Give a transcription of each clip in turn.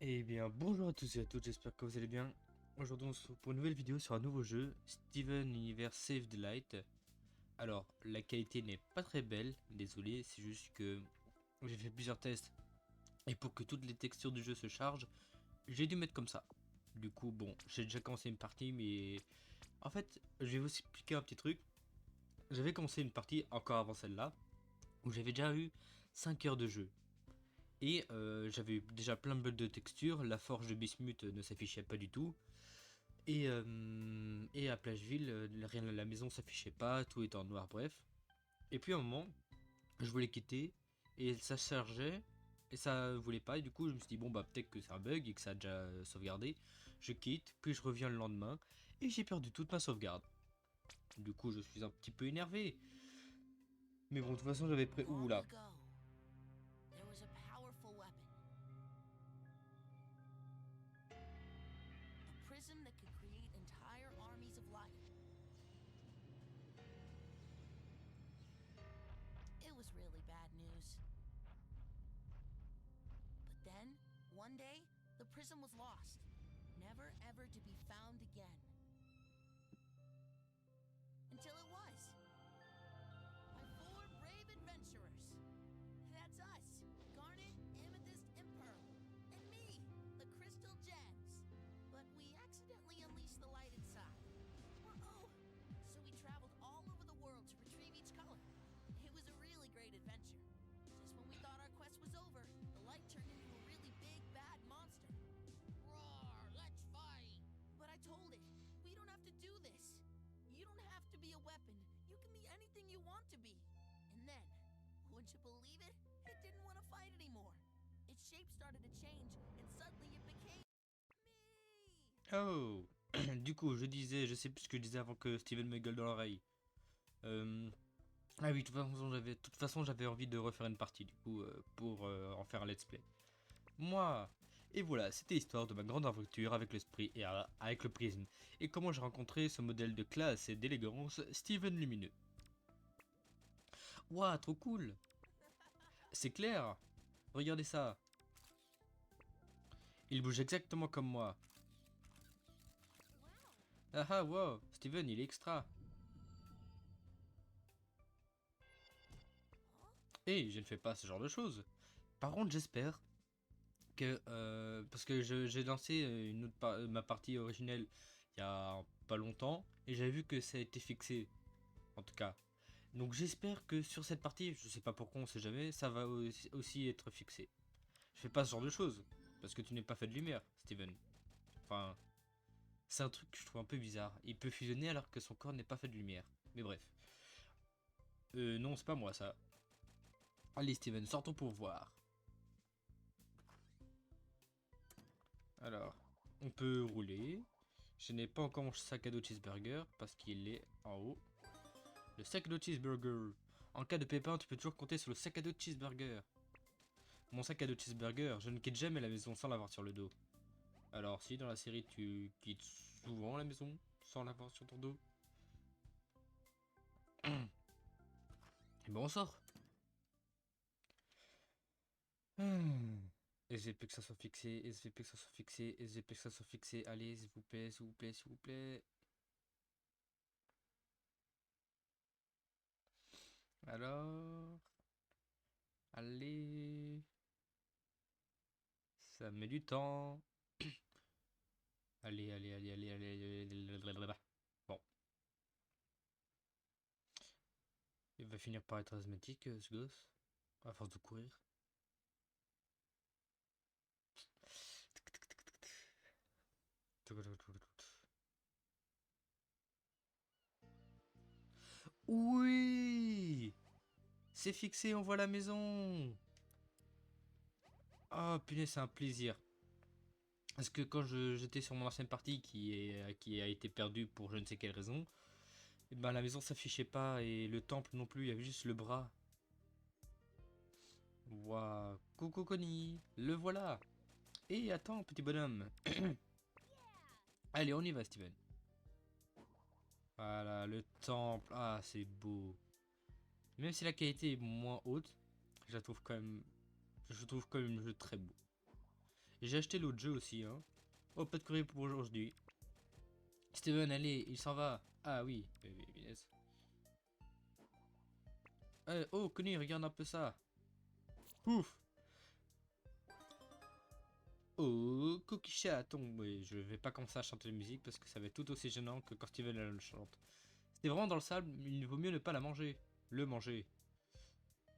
Eh bien, bonjour à tous et à toutes, j'espère que vous allez bien. Aujourd'hui, on se retrouve pour une nouvelle vidéo sur un nouveau jeu, Steven Universe Save the Light. Alors, la qualité n'est pas très belle, désolé, c'est juste que j'ai fait plusieurs tests et pour que toutes les textures du jeu se chargent, j'ai dû mettre comme ça. Du coup, bon, j'ai déjà commencé une partie, mais en fait, je vais vous expliquer un petit truc. J'avais commencé une partie encore avant celle-là, où j'avais déjà eu 5 heures de jeu. Et j'avais eu déjà plein de bugs de texture, la forge de bismuth ne s'affichait pas du tout. Et à Plageville, rien à la maison s'affichait pas, tout était en noir, bref. Et puis à un moment, je voulais quitter, et ça chargeait, et ça voulait pas, et du coup je me suis dit, bon bah peut-être que c'est un bug, et que ça a déjà sauvegardé. Je quitte, puis je reviens le lendemain, et j'ai perdu toute ma sauvegarde. Du coup je suis un petit peu énervé. Mais bon, de toute façon j'avais prêt... Ouh Long là. ago, there was a powerful weapon, a prism that could create entire armies of light. It was really bad news. But then, one day, the prism was lost, never ever to be found again. Until it was. By four brave adventurers. That's us, Garnet, Amethyst, and Pearl. And me, the Crystal Gems. But we accidentally unleashed the light inside. Whoa! So we traveled all over the world to retrieve each color. It was a really great adventure. Just when we thought our quest was over, the light turned into a really big, bad monster. Roar, let's fight! But I told it, we don't have to do this. You don't have to be a weapon. You can be anything you want to be. And then, would you believe it? It didn't want to fight anymore. Its shape started to change, and suddenly it became me! Oh. Du coup, je disais, je sais plus ce que je disais avant que Steven me gueule dans l'oreille. Euh... Ah oui, de toute façon, j'avais envie de refaire une partie, du coup, pour en faire un let's play. Moi. Et voilà, c'était l'histoire de ma grande aventure avec l'esprit et avec le prisme, et comment j'ai rencontré ce modèle de classe et d'élégance, Steven Lumineux. Ouah, trop cool. C'est clair. Regardez ça. Il bouge exactement comme moi. Ah ah, wow, Steven, il est extra. Et je ne fais pas ce genre de choses. Par contre, j'espère que parce que j'ai lancé ma partie originelle il y a pas longtemps et j'avais vu que ça a été fixé, en tout cas. Donc j'espère que sur cette partie, je sais pas pourquoi, on sait jamais, ça va aussi être fixé. Je fais pas ce genre de choses parce que tu n'es pas fait de lumière, Steven. Enfin, c'est un truc que je trouve un peu bizarre. Il peut fusionner alors que son corps n'est pas fait de lumière. Mais bref. Non, c'est pas moi ça. Allez Steven, sortons pour voir. Alors, on peut rouler. Je n'ai pas encore mon sac à dos cheeseburger parce qu'il est en haut. Le sac à dos cheeseburger. En cas de pépin, tu peux toujours compter sur le sac à dos cheeseburger. Mon sac à dos cheeseburger, je ne quitte jamais la maison sans l'avoir sur le dos. Alors si dans la série tu quittes souvent la maison sans l'avoir sur ton dos. Et bon on sort. Et j'ai plus que ça soit fixé, et j'ai plus que ça soit fixé, et j'ai plus que ça soit fixé. Allez, s'il vous plaît, s'il vous plaît, s'il vous plaît. Alors, allez. Ça met du temps. Allez, allez, allez, allez, allez, allez. Bon, il va finir par être asthmatique, ce gosse, à force de courir. Oui, c'est fixé, on voit la maison. Oh punaise, c'est un plaisir. Parce que quand j'étais sur mon ancienne partie qui a été perdue pour je ne sais quelle raison, et ben la maison s'affichait pas et le temple non plus, il y avait juste le bras. Waouh, coucou Connie, le voilà. Et attends, petit bonhomme. Allez, on y va, Steven. Voilà, le temple. Ah, c'est beau. Même si la qualité est moins haute, je trouve quand même le jeu très beau. J'ai acheté l'autre jeu aussi, hein. Oh, pas de courrier pour aujourd'hui. Steven, allez, il s'en va. Ah oui, yes. Oh, Connie, regarde un peu ça. Ouf. Oh, Cookie Chaton. Oui, je vais pas commencer à chanter de musique parce que ça va être tout aussi gênant que quand Steven elle le chante. C'était vraiment dans le sable, il vaut mieux ne pas la manger. Le manger.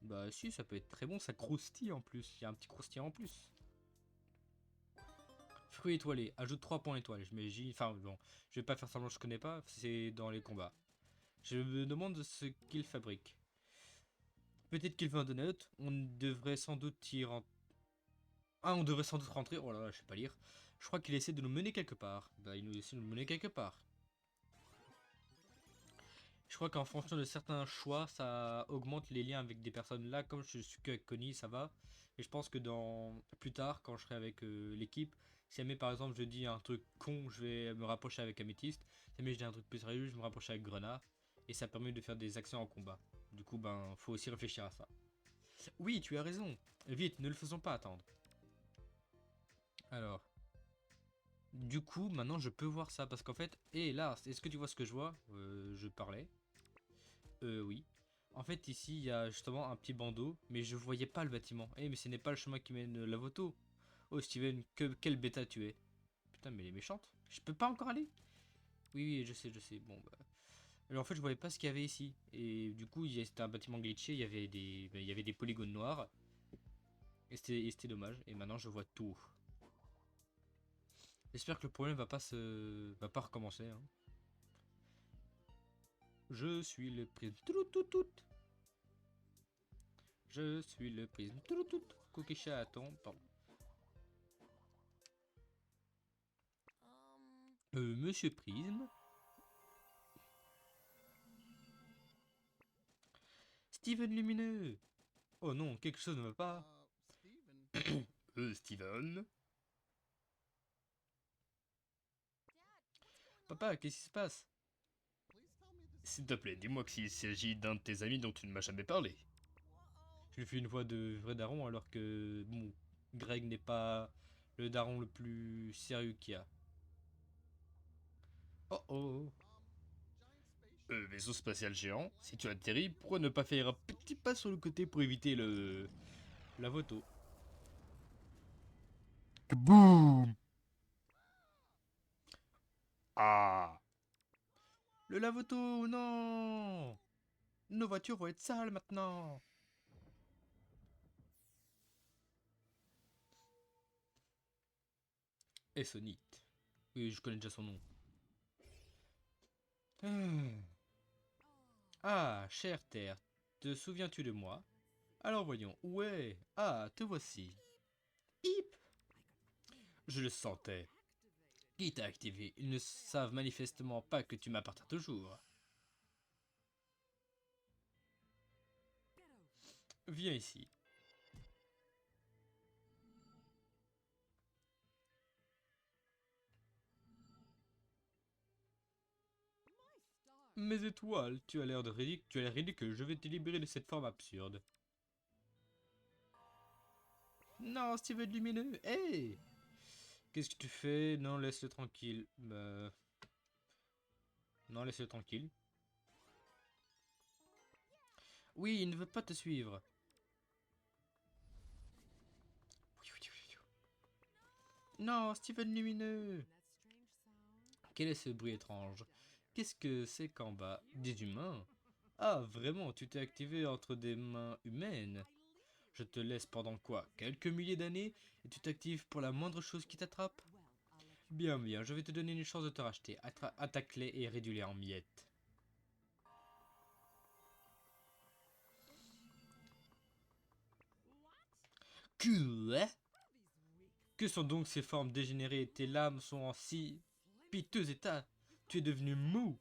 Bah si, ça peut être très bon, ça croustille en plus. Il y a un petit croustillant en plus. Fruits étoilés, ajoute 3 points étoiles. J'imagine. Enfin bon, je vais pas faire semblant que je connais pas, c'est dans les combats. Je me demande ce qu'il fabrique. Peut-être qu'il veut un donut. On devrait sans doute y rentrer. Ah, on devrait sans doute rentrer. Oh là là, je sais pas lire. Je crois qu'il essaie de nous mener quelque part. Bah, il nous essaie de nous mener quelque part. Je crois qu'en fonction de certains choix, ça augmente les liens avec des personnes. Là, comme je suis qu'avec Connie, ça va. Et je pense que dans plus tard, quand je serai avec l'équipe, si jamais par exemple je dis un truc con, je vais me rapprocher avec Améthyste. Si jamais je dis un truc plus sérieux, je me rapproche avec Grenat. Et ça permet de faire des actions en combat. Du coup, ben, faut aussi réfléchir à ça. Oui, tu as raison. Vite, ne le faisons pas attendre. Alors, du coup, maintenant je peux voir ça parce qu'en fait, hé là, est-ce que tu vois ce que je vois? Je parlais. Oui. En fait, ici, il y a justement un petit bandeau, mais je voyais pas le bâtiment. Eh, mais ce n'est pas le chemin qui mène la moto. Oh, Steven, quelle bêta tu es. Putain, mais elle est méchante. Je peux pas encore aller? Oui, oui, je sais, je sais. Bon, bah. Alors, en fait, je voyais pas ce qu'il y avait ici. Et du coup, c'était un bâtiment glitché, il y avait des polygones noirs. Et c'était dommage. Et maintenant, je vois tout. J'espère que le problème va pas recommencer, hein. Je suis le prisme. Touloutoutout. Je suis le prisme. Touloutout. Cookie chaton. Pardon. Monsieur Prisme. Steven Lumineux. Oh non, quelque chose ne va pas. Steven. Steven. Dad, what's going on? Papa, qu'est-ce qui se passe? Please tell me this. S'il te plaît, dis-moi qu'il s'agit d'un de tes amis dont tu ne m'as jamais parlé. Whoa. Je lui fais une voix de vrai daron alors que, bon, Greg n'est pas le daron le plus sérieux qu'il y a. Oh oh. Giant spaceship. Vaisseau spatial géant, si tu atterris, pourquoi ne pas faire un petit pas sur le côté pour éviter la photo? Kaboom! Ah! Le lavoto, non! Nos voitures vont être sales maintenant! Et Sonite. Oui, je connais déjà son nom. Ah, chère Terre, te souviens-tu de moi? Alors voyons, où est? Ah, te voici. Hip! Je le sentais. Qui t'a activé? Ils ne savent manifestement pas que tu m'appartiens toujours. Viens ici. Mes étoiles, tu as l'air ridicule, je vais te libérer de cette forme absurde. Non, Steven Lumineux, hé! Qu'est-ce que tu fais? Non, laisse-le tranquille. Non, laisse-le tranquille. Oui, il ne veut pas te suivre. Non, Steven Lumineux! Quel est ce bruit étrange? Qu'est-ce que c'est qu'en bas? Des humains? Ah, vraiment, tu t'es activé entre des mains humaines? Je te laisse pendant quoi? Quelques milliers d'années? Et tu t'actives pour la moindre chose qui t'attrape? Bien, bien, je vais te donner une chance de te racheter. Attaque-les et réduis-les en miettes. Quoi? Que sont donc ces formes dégénérées? Tes lames sont en si piteux état. Tu es devenu mou.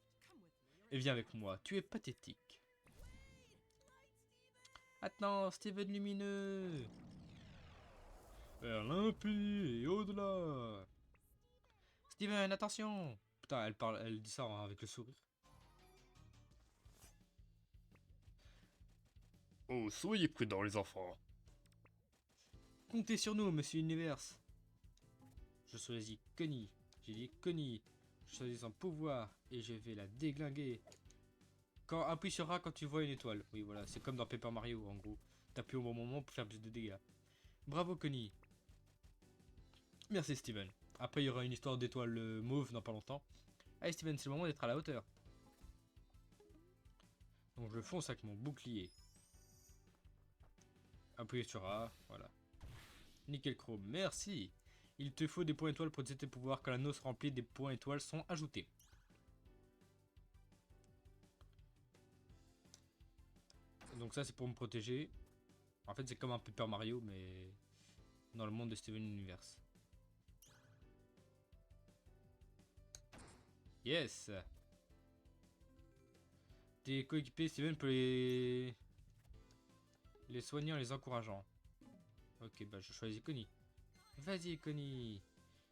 Et viens avec moi, tu es pathétique. Attends, Steven Lumineux. Vers l'impie et au-delà. Steven, attention. Putain, elle dit ça hein, avec le sourire. Oh, soyez prudents les enfants. Comptez sur nous, Monsieur Univers. Je choisis Connie. J'ai dit Connie. Je choisis son pouvoir et je vais la déglinguer. Quand appuie sur A quand tu vois une étoile. Oui, voilà, c'est comme dans Paper Mario en gros. T'appuies au bon moment pour faire plus de dégâts. Bravo Connie. Merci Steven. Après, il y aura une histoire d'étoile mauve dans pas longtemps. Allez Steven, c'est le moment d'être à la hauteur. Donc je fonce avec mon bouclier. Appuyez sur A, voilà. Nickel chrome, merci. Il te faut des points étoiles pour utiliser tes pouvoirs. Quand l'anneau se remplit, des points étoiles sont ajoutés. Donc ça c'est pour me protéger. En fait c'est comme un Paper Mario mais dans le monde de Steven Universe. Yes. Tes coéquipiers Steven peut les soigner en les encourageant. Ok bah je choisis Connie. Vas-y Connie.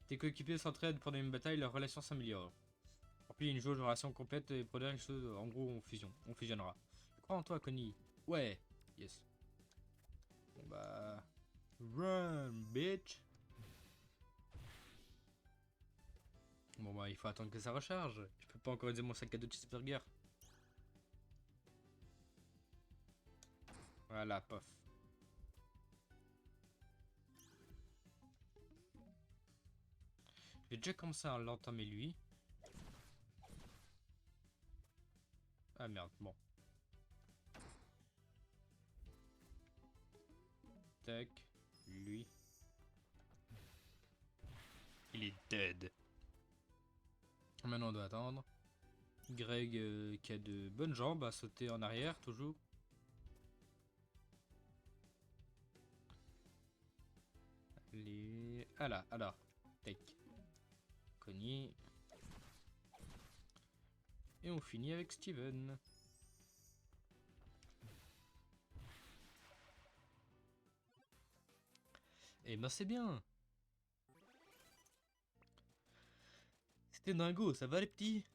Tes coéquipiers s'entraident pendant une bataille, leur relation s'améliore. Remplis une jauge de relation complète et produire quelque chose, en gros on fusionnera. Je crois en toi Connie. Ouais. Yes. Bon bah... Run bitch. Bon bah il faut attendre que ça recharge. Je peux pas encore utiliser mon sac à dos de cheeseburger. Voilà, pof. J'ai déjà commencé à l'entamer lui. Ah merde, bon. Tac, lui. Il est dead. Maintenant on doit attendre. Greg qui a de bonnes jambes à sauter en arrière toujours. Les... Ah là, alors. Tac. Connie. Et on finit avec Steven. Et ben c'est bien. C'était dingo, ça va les petits?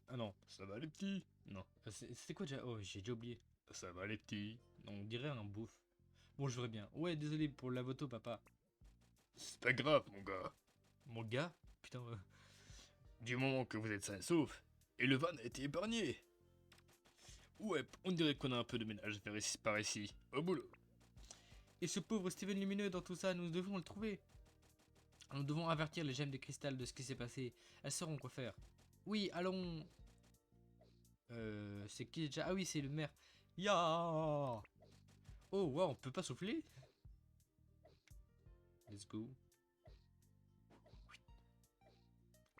Ah non, ça va les petits? Non. C'était quoi déjà? Oh, j'ai déjà oublié. Ça va les petits? Non, on dirait un bouffe. Bon, je verrai bien. Ouais, désolé pour la moto, papa. C'est pas grave, mon gars. Mon gars? Putain, Du moment que vous êtes sain et sauf, et le van a été épargné. Ouais, on dirait qu'on a un peu de ménage vers ici, par ici. Au boulot. Et ce pauvre Steven Lumineux dans tout ça, nous devons le trouver. Nous devons avertir les gemmes de cristal de ce qui s'est passé. Elles sauront quoi faire. Oui, allons. C'est qui déjà? Ah oui, c'est le maire. Ya. Oh, wow, on peut pas souffler? Let's go.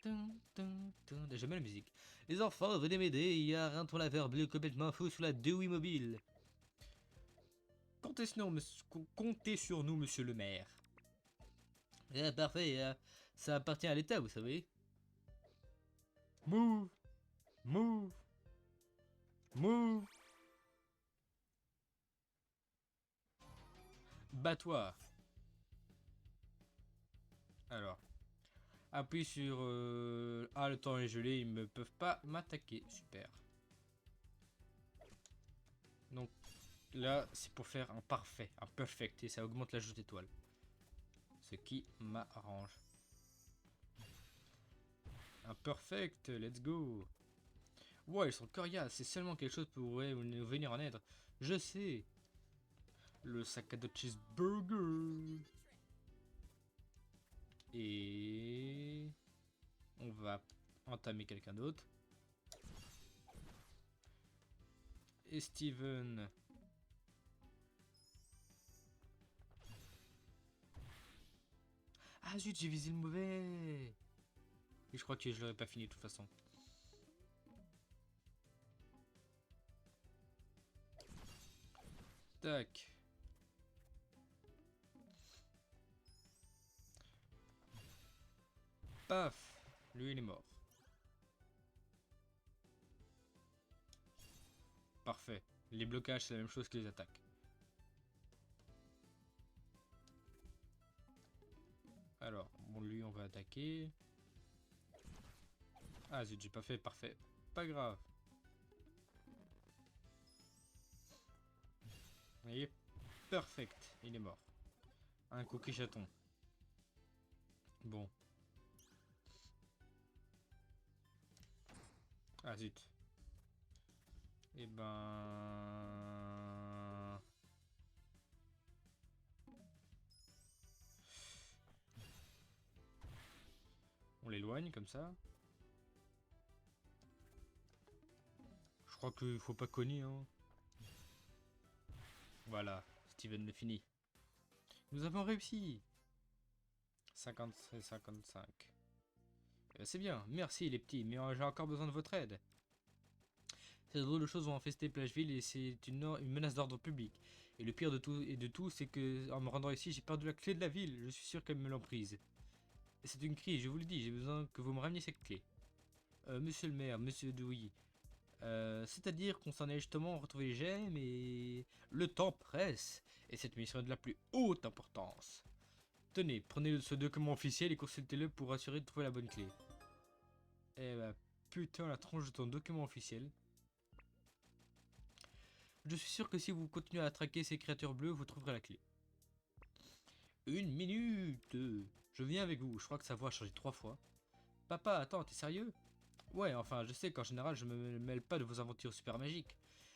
J'aime bien la musique. Les enfants, venez m'aider. Il y a un tour laveur bleu complètement fou sur la Dewey Mobile. Comptez sur nous, monsieur le maire. Ah, parfait, ça appartient à l'État, vous savez. Move, move, move. Bats-toi. Alors, appuie sur... Ah, le temps est gelé, ils ne peuvent pas m'attaquer. Super. Donc, là, c'est pour faire un parfait, un perfect, et ça augmente la jauge d'étoiles. Ce qui m'arrange. Un perfect, let's go. Ouais, ils sont coriaces, c'est seulement quelque chose pourrait nous venir en aide. Je sais. Le sac à dos de cheeseburger. Et... on va entamer quelqu'un d'autre. Et Steven... Ah zut, j'ai visé le mauvais. Et je crois que je l'aurais pas fini de toute façon. Tac. Paf. Lui il est mort. Parfait. Les blocages c'est la même chose que les attaques. Alors, bon lui on va attaquer. Ah zut, j'ai pas fait parfait. Pas grave. Vous voyez, perfect, il est mort. Un cookie chaton. Bon. Ah zut. Eh ben... On l'éloigne comme ça. Je crois qu'il faut pas cogner, hein. Voilà, Steven le finit. Nous avons réussi. 53 55. C'est bien, merci les petits, mais j'ai encore besoin de votre aide. Ces drôles de choses ont infesté Plageville et c'est une menace d'ordre public. Et le pire de tout, c'est que en me rendant ici, j'ai perdu la clé de la ville. Je suis sûr qu'elle me l'ont prise. Et c'est une crise, je vous le dis, j'ai besoin que vous me rameniez cette clé. Monsieur le maire, monsieur Dewey. C'est-à-dire qu'on s'en est justement retrouvé les gemmes et le temps presse. Et cette mission est de la plus haute importance. Tenez, prenez ce document officiel et consultez-le pour assurer de trouver la bonne clé. Eh bah putain, la tronche de ton document officiel. Je suis sûr que si vous continuez à traquer ces créatures bleues, vous trouverez la clé. Une minute. Je viens avec vous, je crois que sa voix a changé 3 fois. Papa, attends, t'es sérieux? Ouais, enfin, je sais qu'en général, je me mêle pas de vos aventures super magiques.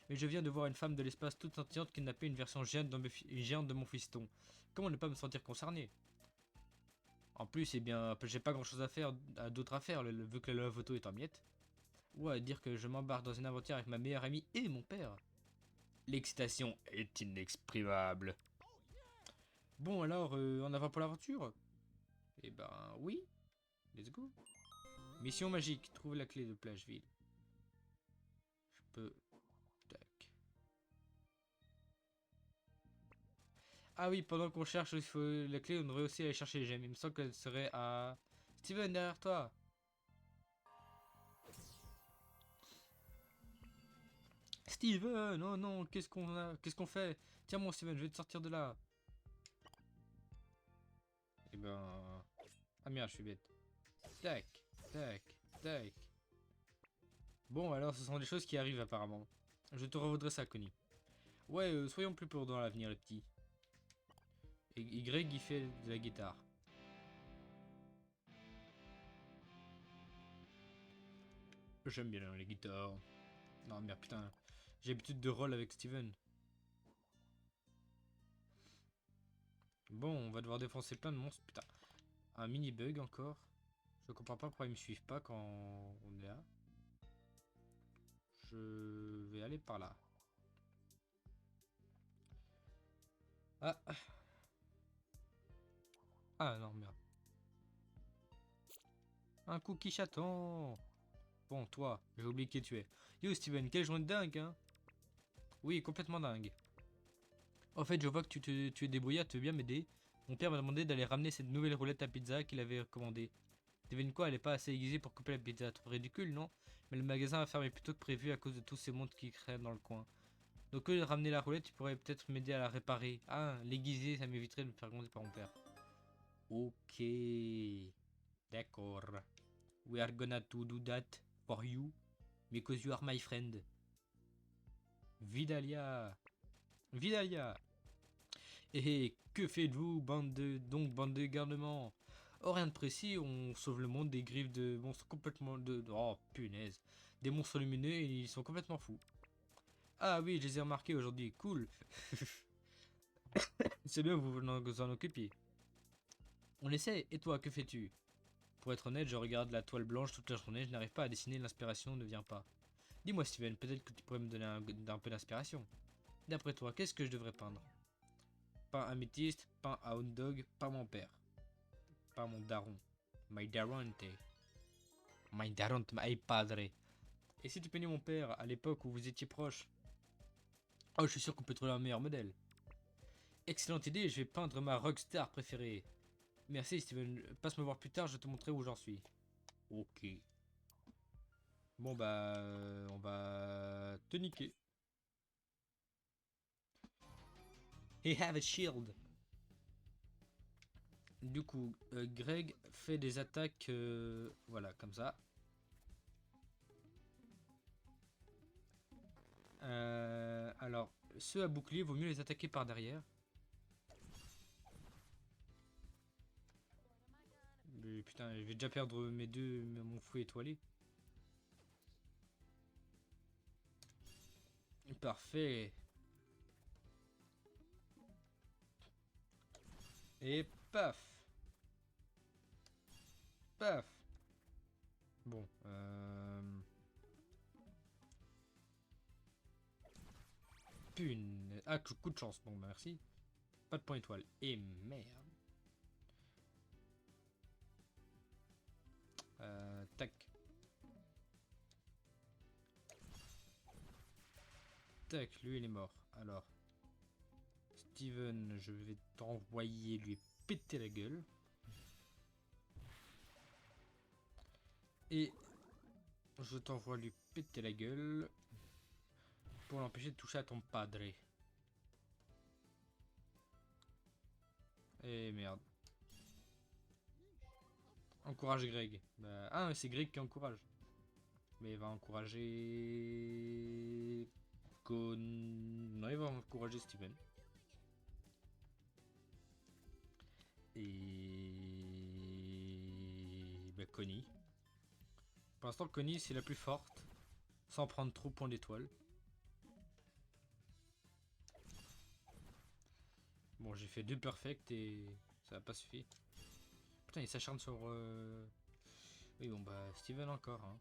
Mais je viens de voir une femme de l'espace toute scintillante kidnapper une version géante de mon fiston. Comment ne pas me sentir concerné? En plus, eh bien, j'ai pas grand chose à faire, d'autre à faire, vu que la photo est en miettes. Ou à dire que je m'embarque dans une aventure avec ma meilleure amie et mon père. L'excitation est inexprimable. Bon, alors, en avant pour l'aventure? Eh ben, oui. Let's go. Mission magique, trouve la clé de Plageville. Je peux... Tac. Ah oui, pendant qu'on cherche la clé, on devrait aussi aller chercher les gemmes. Il me semble qu'elle serait à... Steven, derrière toi. Steven, oh non, qu'est-ce qu'on fait? Tiens mon Steven, je vais te sortir de là. Eh ben... Ah merde, je suis bête. Tac, tac, tac. Bon, alors ce sont des choses qui arrivent apparemment. Je te revaudrai ça, Connie. Ouais, soyons plus prudents à l'avenir, les petits. Et Greg, il fait de la guitare. J'aime bien les guitares. Non, merde, putain. J'ai l'habitude de rôle avec Steven. Bon, on va devoir défoncer plein de monstres. Putain. Un mini bug encore. Je comprends pas pourquoi ils me suivent pas quand on est là. Je vais aller par là. Ah. Ah non, merde. Un cookie chaton. Bon, toi, j'ai oublié qui tu es. Yo Steven, quelle journée de dingue, hein? Oui, complètement dingue. En fait, je vois que tu es débrouillard, tu veux bien m'aider. Mon père m'a demandé d'aller ramener cette nouvelle roulette à pizza qu'il avait commandée. Devine quoi, elle est pas assez aiguisée pour couper la pizza. Trop ridicule, non? Mais le magasin a fermé plus tôt que prévu à cause de tous ces montres qui traînent dans le coin. Donc au lieu de ramener la roulette, tu pourrais peut-être m'aider à la réparer. Ah, l'aiguiser, ça m'éviterait de me faire gronder par mon père. Ok. D'accord. We are gonna to do that for you. Because you are my friend. Vidalia. Vidalia. Et que faites-vous, bande de garnements? Oh, rien de précis, on sauve le monde des griffes de monstres complètement Oh, punaise. Des monstres lumineux et ils sont complètement fous. Ah oui, je les ai remarqués aujourd'hui, cool. C'est bien, vous vous en occupiez. On essaie, et toi, que fais-tu? Pour être honnête, je regarde la toile blanche toute la journée, je n'arrive pas à dessiner, l'inspiration ne vient pas. Dis-moi Steven, peut-être que tu pourrais me donner un peu d'inspiration. D'après toi, qu'est-ce que je devrais peindre? Pas un améthyste, pas un hot dog, pas mon père. Pas mon daron. My daronte. My daronte, my padre. Et si tu peignais mon père à l'époque où vous étiez proches? Oh, je suis sûr qu'on peut trouver un meilleur modèle. Excellente idée, je vais peindre ma rockstar préférée. Merci Steven, passe me voir plus tard, je te montrerai où j'en suis. Ok. Bon bah, on va te niquer. He have a shield. Du coup, Greg fait des attaques, voilà, comme ça. Alors, ceux à bouclier, vaut mieux les attaquer par derrière. lui. Putain, je vais déjà perdre mon fouet étoilé. Parfait. Et paf. Paf. Bon. Pune. Ah, coup de chance. Bon, bah, merci. Pas de point étoile. Et merde. Tac. Tac, lui il est mort. Alors. Steven, je vais t'envoyer lui péter la gueule. Et je t'envoie lui péter la gueule pour l'empêcher de toucher à ton padre. Et merde. Encourage Greg. Bah, ah, c'est Greg qui encourage. Mais il va encourager... Non, il va encourager Steven. Et... bah, Connie. Pour l'instant, Connie, c'est la plus forte. Sans prendre trop point d'étoile. Bon, j'ai fait 2 perfects et ça n'a pas suffi. Putain, il s'acharne sur... Oui, bon, bah, Steven encore. Hein.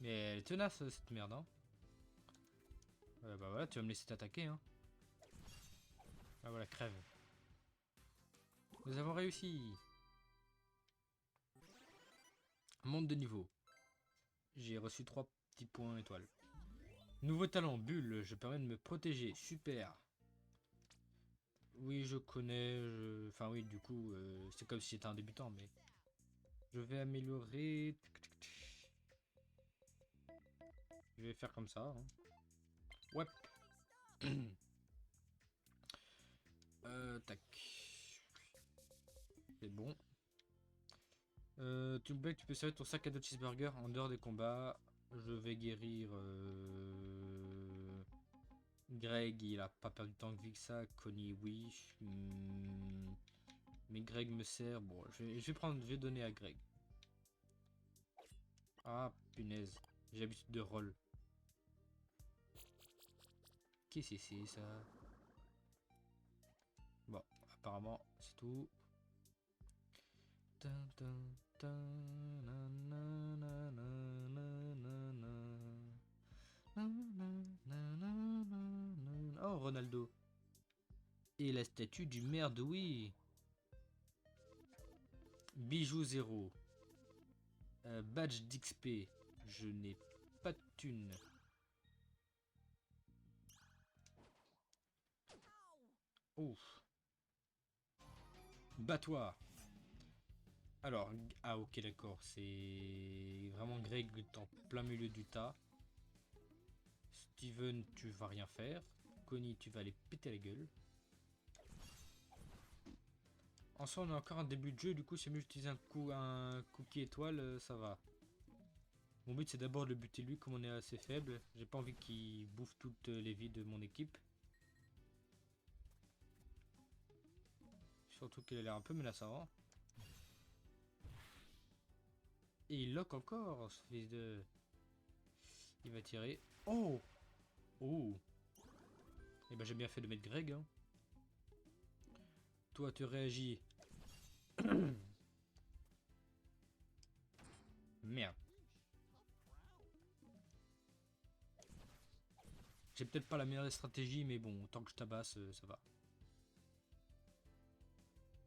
Mais elle est tenace, cette merde. Hein. Bah voilà, tu vas me laisser t'attaquer. Hein. Ah voilà, crève. Nous avons réussi. Monte de niveau. J'ai reçu 3 petits points étoiles. Nouveau talent, bulle, je permets de me protéger. Super. Oui, je connais. Enfin oui, du coup, c'est comme si j'étais un débutant, mais... Je vais améliorer... Je vais faire comme ça. Hein. Ouais. Tac. C'est bon. Tu peux servir ton sac à dos cheeseburger en dehors des combats. Je vais guérir... Greg, il a pas perdu tant de vie que ça. Connie, oui. Mais Greg me sert. Bon, je vais donner à Greg. Ah, punaise. J'ai l'habitude de roll. Qu'est-ce que c'est ça? Bon, apparemment, c'est tout. Oh, Ronaldo. Et la statue du maire de oui. Bijou 0. Badge d'XP. Je n'ai pas de thune. Ouf. Bats-toi. Alors, ah ok d'accord, c'est vraiment Greg en plein milieu du tas. Steven, tu vas rien faire. Connie, tu vas aller péter la gueule. En soi, on a encore un début de jeu, du coup, si mieux j'utilise un cookie étoile, ça va. Mon but, c'est d'abord de le buter lui, comme on est assez faible. J'ai pas envie qu'il bouffe toutes les vies de mon équipe. Surtout qu'il a l'air un peu menaçant. Et il lock encore, ce fils de... Il va tirer. Oh! Oh! Et ben j'ai bien fait de mettre Greg. Hein. Toi, tu réagis. Merde. J'ai peut-être pas la meilleure stratégie, mais bon, tant que je tabasse, ça va.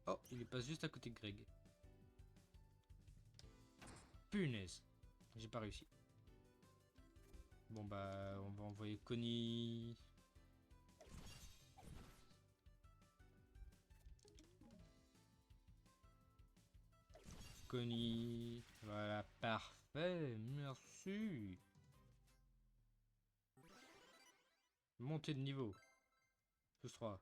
Oh, il passe juste à côté de Greg. Punaise. J'ai pas réussi. Bon bah, on va envoyer Connie. Connie. Voilà, parfait. Merci. Montée de niveau. Plus 3.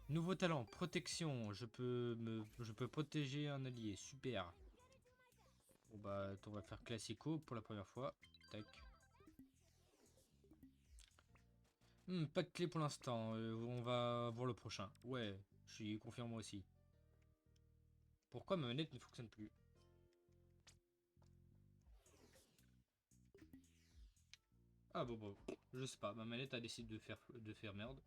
Nouveau talent, protection. Je peux protéger un allié. Super. Bon bah, on va faire classico pour la première fois. Tac. Pas de clé pour l'instant, on va voir le prochain. Ouais, je suis confiant moi aussi. Pourquoi ma manette ne fonctionne plus? Ah bon, je sais pas, ma manette a décidé de faire merde.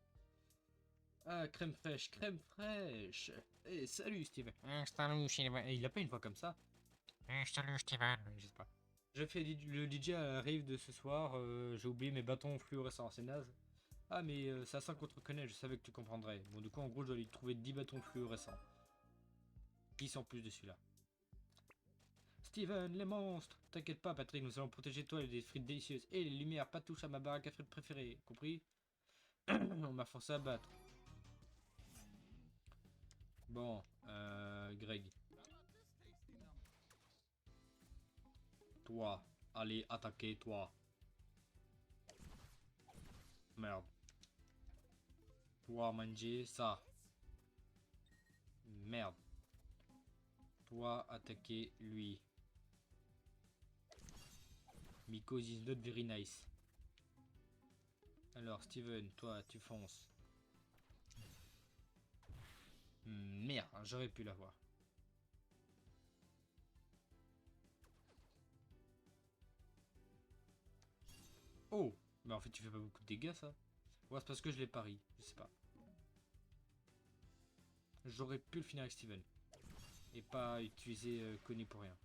Ah, crème fraîche, crème fraîche. Eh, salut Steven. Salut Steven. Eh, il a pas une voix comme ça. Salut Steven. Je sais pas. Je fais le DJ à la rave de ce soir, j'ai oublié mes bâtons fluorescents, c'est naze. Ah mais c'est à ça qu'on te reconnaît, je savais que tu comprendrais. Bon du coup en gros je dois lui trouver 10 bâtons fluorescents. 10 en plus de celui-là. Steven, les monstres! T'inquiète pas Patrick, nous allons protéger toi et des frites délicieuses. Et les lumières, pas touche à ma baraque à frites préférée, compris? On m'a forcé à battre. Bon, Greg. Toi, allez attaquer toi. Merde. Toi manger ça. Merde. Toi attaquer lui. Because is not very nice. Alors Steven, toi tu fonces. Merde, j'aurais pu l'avoir. Oh, mais en fait tu fais pas beaucoup de dégâts ça. Ouais, c'est parce que je l'ai pari, je sais pas. J'aurais pu le finir avec Steven. Et pas utiliser Connie pour rien.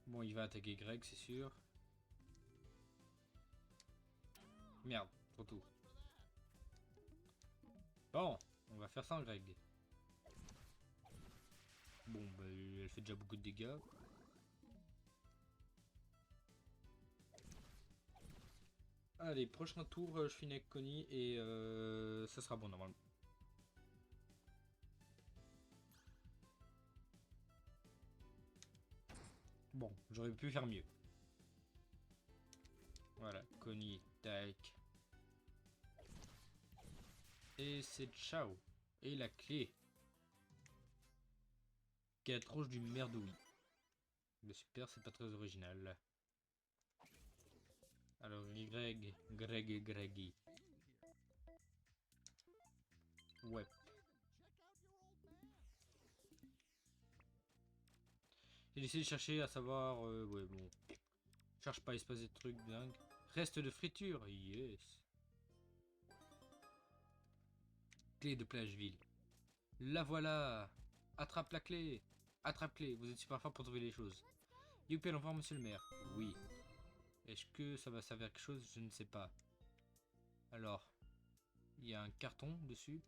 Bon, il va attaquer Greg, c'est sûr. Merde, trop tôt. Bon, on va faire sans Greg. Bon, bah, elle fait déjà beaucoup de dégâts. Allez, prochain tour, je finis avec Connie et ça sera bon normalement. Bon, j'aurais pu faire mieux. Voilà, Connie, tac. Et c'est ciao. Et la clé. Qui est la tronche du merdouille. Mais super, c'est pas très original. Alors, Greggy. Ouais. J'ai essayé de chercher à savoir... ouais, bon. Cherche pas, il se passe des trucs dingues. Reste de friture, yes. Clé de Plageville. La voilà. Attrape la clé. Attrape clé, vous êtes super fort pour trouver les choses. Youpi, l'enfant, monsieur le maire. Oui. Est-ce que ça va servir à quelque chose? Je ne sais pas. Alors, il y a un carton dessus.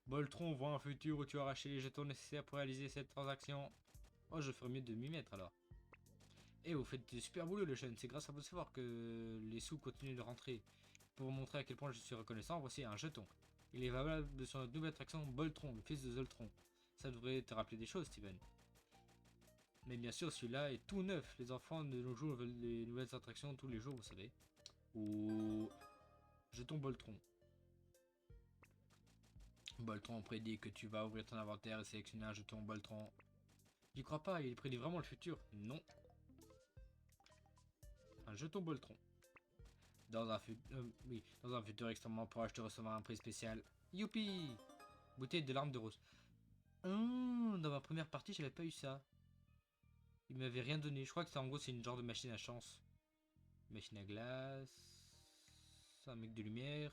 Boltron voit un futur où tu as arraché les jetons nécessaires pour réaliser cette transaction. Oh, je ferais mieux de m'y mettre alors. Eh, vous faites du super boulot, le jeune. C'est grâce à vos efforts que les sous continuent de rentrer. Pour vous montrer à quel point je suis reconnaissant, voici un jeton. Il est valable sur notre nouvelle attraction Boltron, le fils de Zoltron. Ça devrait te rappeler des choses, Steven. Mais bien sûr, celui-là est tout neuf. Les enfants de nos jours veulent des nouvelles attractions tous les jours, vous savez. Ou jeton Boltron. Boltron prédit que tu vas ouvrir ton inventaire et sélectionner un jeton Boltron. J'y crois pas, il prédit vraiment le futur. Non. Un jeton Boltron. Dans un futur extrêmement proche, tu recevras un prix spécial. Youpi! Bouteille de larmes de rose. Dans ma première partie, j'avais pas eu ça. Il m'avait rien donné. Je crois que en gros, c'est une genre de machine à chance. Machine à glace. Un mec de lumière.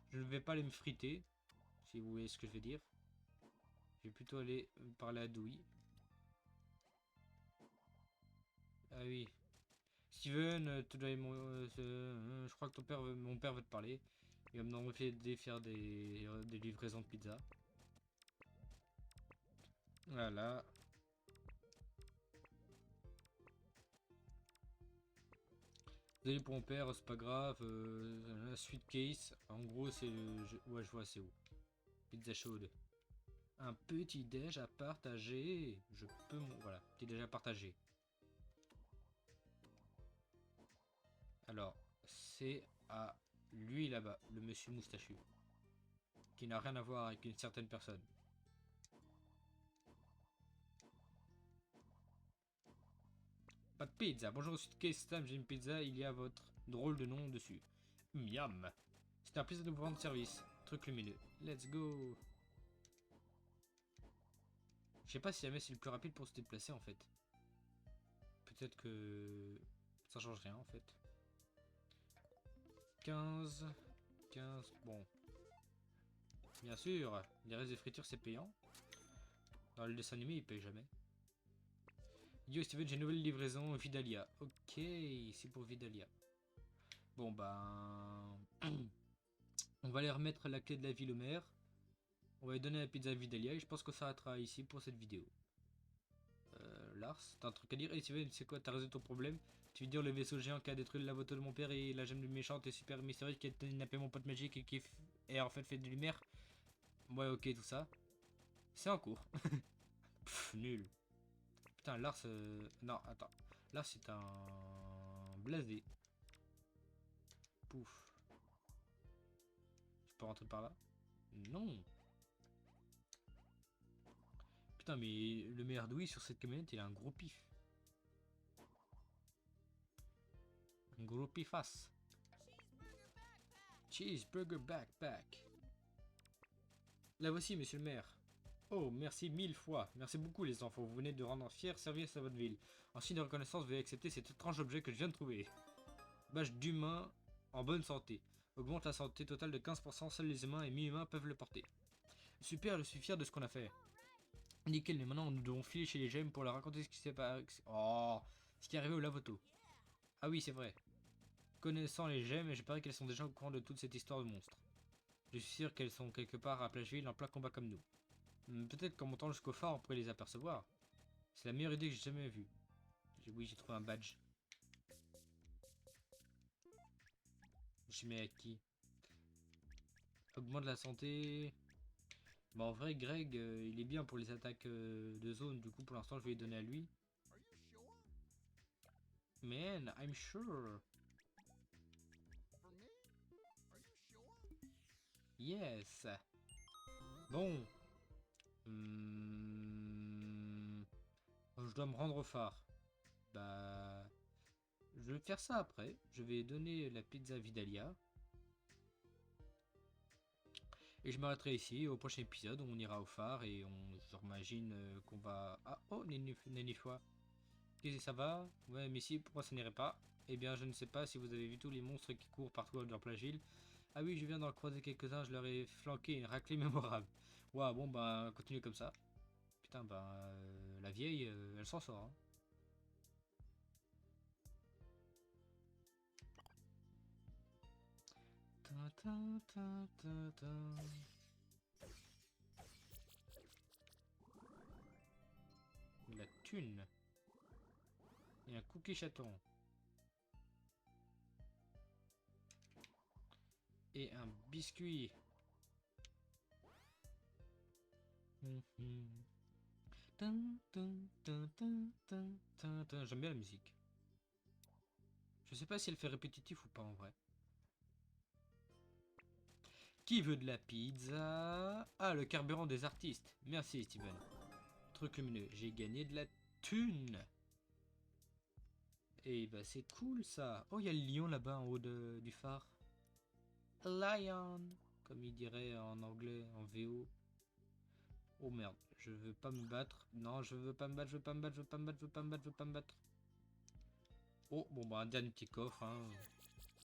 Je ne vais pas aller me friter. Si vous voyez ce que je veux dire. Je vais plutôt aller parler à Dewey. Ah oui. Steven, je crois que mon père veut te parler. Il va me demander de faire des livraisons de pizza. Voilà. Désolé pour mon père, c'est pas grave. Sweet case, en gros, c'est le. Ouais, je vois, c'est où. Pizza chaude. Un petit déj à partager. Je peux. Voilà, petit déj à partager. Alors, c'est à lui là-bas, le monsieur moustachu. Qui n'a rien à voir avec une certaine personne. Pas de pizza. Bonjour, Suitcase Slam, j'ai une pizza, il y a votre drôle de nom dessus. Miam. C'est un plaisir de vous rendre service. Truc lumineux. Let's go. Je sais pas si jamais c'est le plus rapide pour se déplacer en fait. Peut-être que ça change rien en fait. 15. 15. Bon. Bien sûr, les restes de friture c'est payant. Dans le dessin animé il paye jamais. Yo Steven, j'ai une nouvelle livraison Vidalia. Ok, c'est pour Vidalia. Bon ben... On va aller remettre la clé de la ville au maire. On va lui donner la pizza à Vidalia et je pense qu'on s'arrêtera ici pour cette vidéo. Lars, t'as un truc à dire? Hey Steven, c'est quoi? T'as résolu ton problème? Tu veux dire le vaisseau géant qui a détruit la moto de mon père et la gemme méchante et super mystérieuse qui a kidnappé mon pote magique et qui est en fait de lumière? Ouais, ok, tout ça. C'est en cours. Pff, nul. Putain, Lars... Non, attends. Lars, c'est un... blasé. Pouf. Je peux rentrer par là? Non. Putain, mais le merdouille sur cette camionnette, il a un gros pif. Un gros piface. Cheeseburger backpack. La voici, monsieur le maire. Oh, merci 1000 fois. Merci beaucoup, les enfants. Vous venez de rendre fier service à votre ville. En signe de reconnaissance, veuillez accepter cet étrange objet que je viens de trouver. Badge d'humain en bonne santé. Augmente la santé totale de 15%. Seuls les humains et mi-humains peuvent le porter. Super, je suis fier de ce qu'on a fait. Nickel, mais maintenant nous devons filer chez les gemmes pour leur raconter ce qui s'est passé. Oh, ce qui est arrivé au Lavoto. Ah oui, c'est vrai. Connaissant les gemmes, je parie qu'elles sont déjà au courant de toute cette histoire de monstre. Je suis sûr qu'elles sont quelque part à Plageville en plein combat comme nous. Peut-être qu'en montant jusqu'au phare, on pourrait les apercevoir. C'est la meilleure idée que j'ai jamais vue. Oui, j'ai trouvé un badge. Je mets à qui? Augmente la santé. Bah en vrai, Greg, il est bien pour les attaques de zone. Du coup, pour l'instant, je vais lui donner à lui. Man, I'm sure. Yes. Bon. Je dois me rendre au phare. Bah... Je vais faire ça après. Je vais donner la pizza à Vidalia. Et je m'arrêterai ici. Au prochain épisode, on ira au phare et on j'imagine qu'on va... Ah, oh, Nénifois. Qu'est-ce que ça va? Ouais, mais si, pourquoi ça n'irait pas? Eh bien, je ne sais pas si vous avez vu tous les monstres qui courent partout dans Plageville. Ah oui, je viens d'en croiser quelques-uns, je leur ai flanqué une raclée mémorable. Waouh, bon, bah, continue comme ça. Putain, bah, la vieille, elle s'en sort, hein. La thune. Et un cookie chaton. Et un biscuit. J'aime bien la musique. Je sais pas si elle fait répétitif ou pas en vrai. Qui veut de la pizza? Ah, le carburant des artistes. Merci, Steven. Truc lumineux. J'ai gagné de la thune. Et bah, c'est cool ça. Oh, il y a le lion là-bas en haut du phare. A lion. Comme il dirait en anglais, en VO. Oh merde, je veux pas me battre. Non, je veux pas me battre, je veux pas me battre, je veux pas me battre, je veux pas me battre, je veux pas me battre. Oh, bon bah un dernier petit coffre, hein.